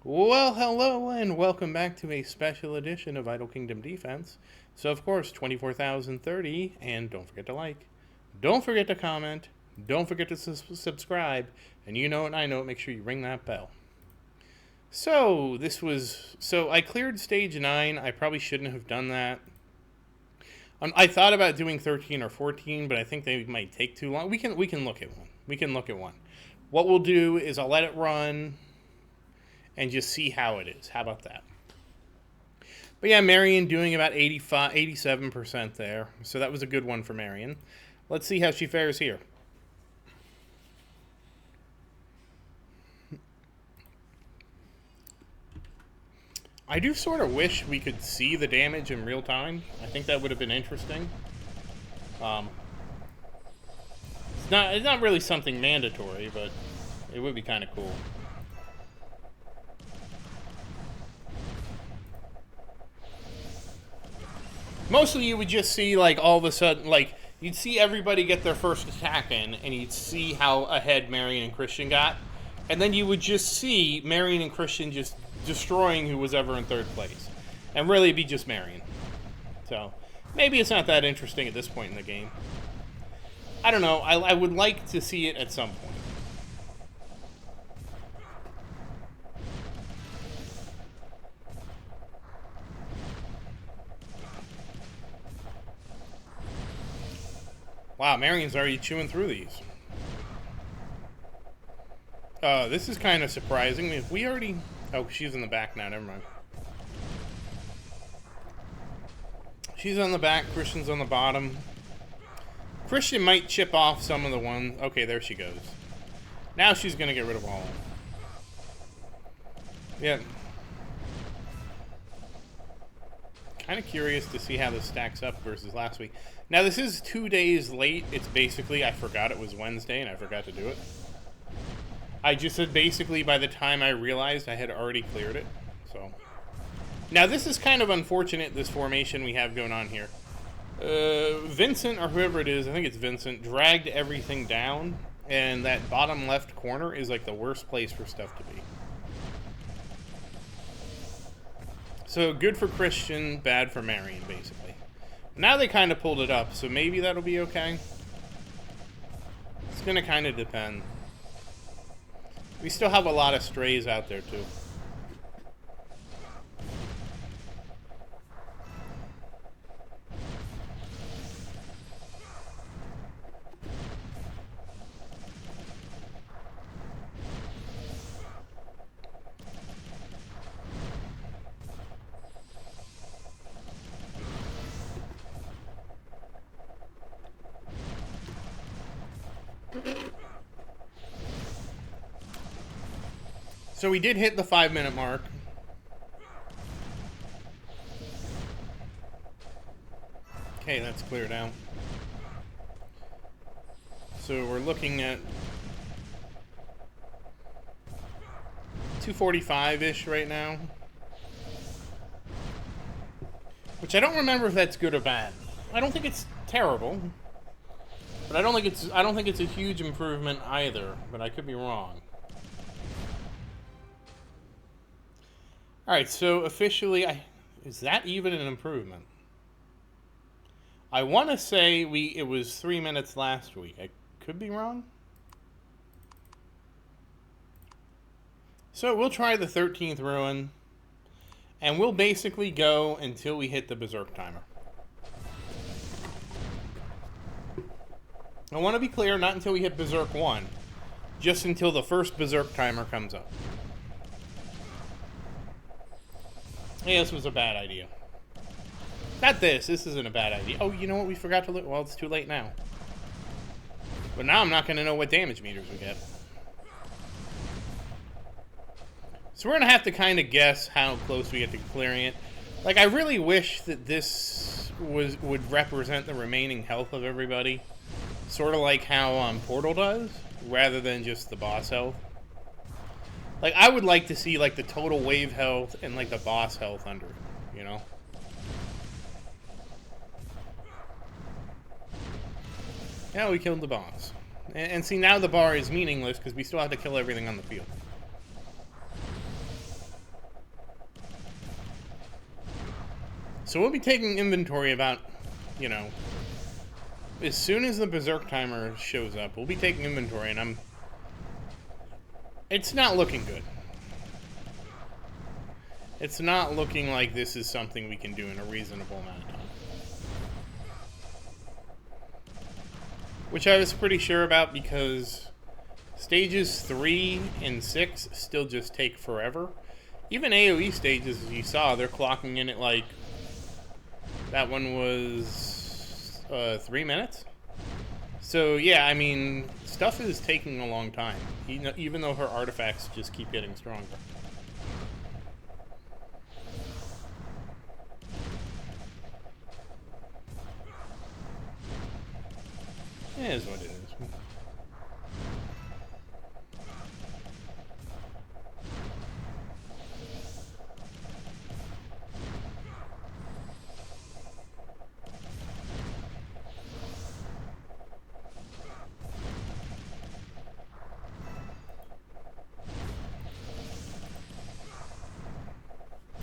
Well, hello and welcome back to a special edition of Idle Kingdom Defense. So, of course, 24,030, and don't forget to like, don't forget to comment, don't forget to subscribe, and you know it, I know it, make sure you ring that bell. So, I cleared stage 9, I probably shouldn't have done that. I thought about doing 13 or 14, but I think they might take too long. We can look at one. What we'll do is I'll let it run and just see how it is. How about that? But yeah, Marion doing about 87% there. So that was a good one for Marion. Let's see how she fares here. I do sort of wish we could see the damage in real time. I think that would have been interesting. It's not really something mandatory, but it would be kind of cool. Mostly you would just see, like, all of a sudden, like, you'd see everybody get their first attack in, and you'd see how ahead Marion and Christian got. And then you would just see Marion and Christian just destroying who was ever in third place. And really it'd be just Marion. So, maybe it's not that interesting at this point in the game. I don't know. I would like to see it at some point. Wow, Marion's already chewing through these. This is kind of surprising. If we already... Oh, she's in the back now. Never mind. She's on the back. Christian's on the bottom. Christian might chip off some of the ones. Okay, there she goes. Now she's going to get rid of all of them. Yeah. Kind of curious to see how this stacks up versus last week. Now, this is 2 days late. It's basically, I forgot it was Wednesday, and I forgot to do it. I just said basically by the time I realized I had already cleared it. So now this is kind of unfortunate, this formation we have going on here. Vincent, or whoever it is, I think it's Vincent, dragged everything down, and that bottom left corner is like the worst place for stuff to be. So good for Christian, bad for Marion, basically. Now they kind of pulled it up, so maybe that'll be okay. It's going to kind of depend. We still have a lot of strays out there, too. So we did hit the 5-minute mark. Okay, that's cleared out. So we're looking at 245-ish right now. Which I don't remember if that's good or bad. I don't think it's terrible. But I don't think it's a huge improvement either, but I could be wrong. Alright, so officially, is that even an improvement? I want to say it was 3 minutes last week. I could be wrong. So we'll try the 13th ruin, and we'll basically go until we hit the berserk timer. I want to be clear, not until we hit berserk 1, just until the first berserk timer comes up. Yeah, this was a bad idea. Not this. This isn't a bad idea. Oh, you know what? We forgot to look. Well, it's too late now. But now I'm not going to know what damage meters we get. So we're going to have to kind of guess how close we get to clearing it. Like, I really wish that this would represent the remaining health of everybody. Sort of like how Portal does, rather than just the boss health. Like, I would like to see, like, the total wave health and, like, the boss health under it, you know? Now we killed the boss. And see, now the bar is meaningless because we still have to kill everything on the field. So we'll be taking inventory about, you know, as soon as the Berserk timer shows up, we'll be taking inventory, and it's not looking good. It's not looking like this is something we can do in a reasonable amount of time. Which I was pretty sure about because stages 3 and 6 still just take forever. Even AoE stages, as you saw, they're clocking in at like... That one was 3 minutes? So yeah, I mean, stuff is taking a long time, even though her artifacts just keep getting stronger. It is what it is.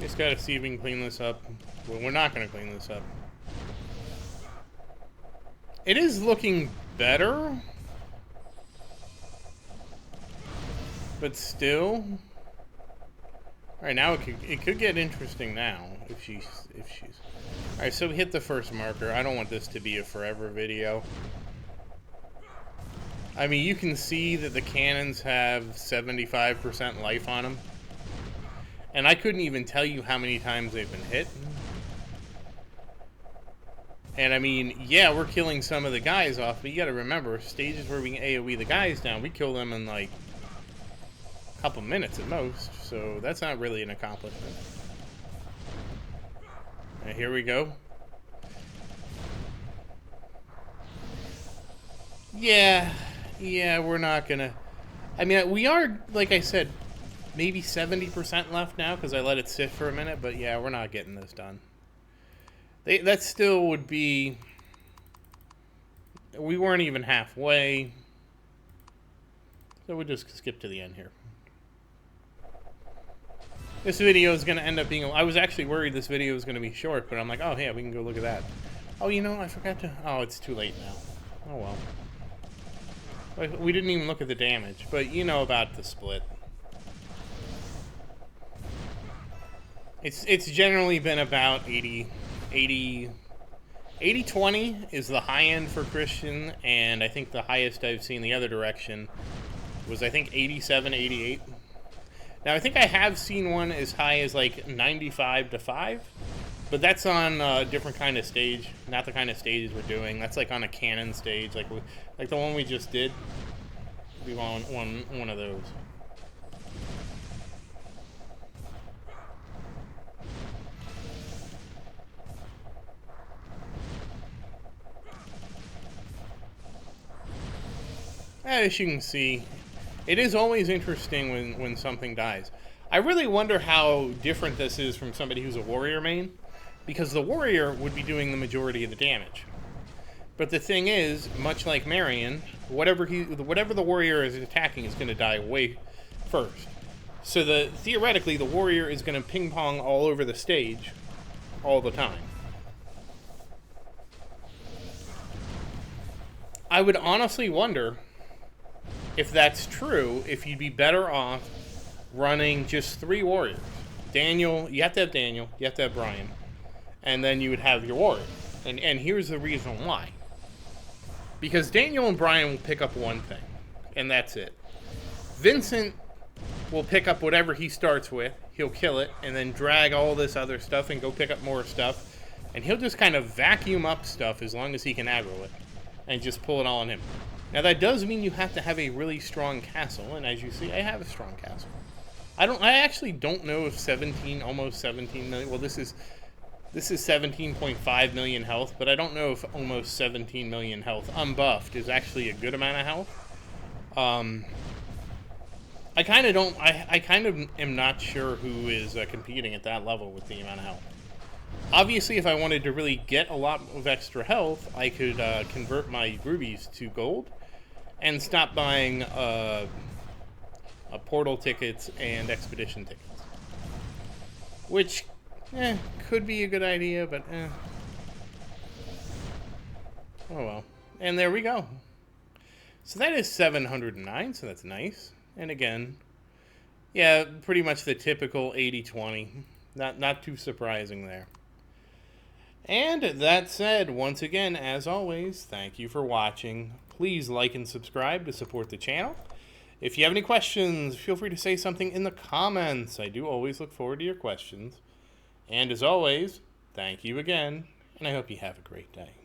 Just gotta see if we can clean this up. Well, we're not gonna clean this up. It is looking better, but still. All right, now it could get interesting now if she's. All right, so we hit the first marker. I don't want this to be a forever video. I mean, you can see that the cannons have 75% life on them. And I couldn't even tell you how many times they've been hit. And I mean, yeah, we're killing some of the guys off, but you gotta remember, stages where we can AoE the guys down, we kill them in like a couple minutes at most, so that's not really an accomplishment. And here we go. Yeah, we're not gonna... I mean, we are, like I said, maybe 70% left now because I let it sit for a minute, but yeah, we're not getting this done. That still would be... We weren't even halfway. So we'll just skip to the end here. This video is going to end up being... I was actually worried this video was going to be short, but I'm like, oh, yeah, we can go look at that. Oh, you know, I forgot to... Oh, it's too late now. Oh, well. We didn't even look at the damage, but you know about the split. It's generally been about 80-20 is the high end for Christian, and I think the highest I've seen the other direction was, I think, 87-88. Now, I think I have seen one as high as, like, 95-5, but that's on a different kind of stage, not the kind of stages we're doing. That's, like, on a cannon stage, like the one we just did. We want one of those. As you can see, it is always interesting when something dies. I really wonder how different this is from somebody who's a warrior main, because the warrior would be doing the majority of the damage. But the thing is, much like Marion, whatever the warrior is attacking is going to die way first. So theoretically, the warrior is going to ping pong all over the stage all the time. I would honestly wonder, if that's true, if you'd be better off running just 3 warriors. Daniel, you have to have Daniel, you have to have Brian, and then you would have your warrior. And here's the reason why. Because Daniel and Brian will pick up one thing, and that's it. Vincent will pick up whatever he starts with, he'll kill it, and then drag all this other stuff and go pick up more stuff, and he'll just kind of vacuum up stuff as long as he can aggro it, and just pull it all on him. Now that does mean you have to have a really strong castle, and as you see, I have a strong castle. I actually don't know if almost 17 million, well this is 17.5 million health, but I don't know if almost 17 million health unbuffed is actually a good amount of health. I kind of am not sure who is competing at that level with the amount of health. Obviously, if I wanted to really get a lot of extra health, I could convert my rubies to gold and stop buying portal tickets and expedition tickets. Which, could be a good idea, but oh well. And there we go. So that is 709, so that's nice. And again, yeah, pretty much the typical 80-20. Not too surprising there. And that said, once again, as always, thank you for watching. Please like and subscribe to support the channel. If you have any questions, feel free to say something in the comments. I do always look forward to your questions. And as always, thank you again, and I hope you have a great day.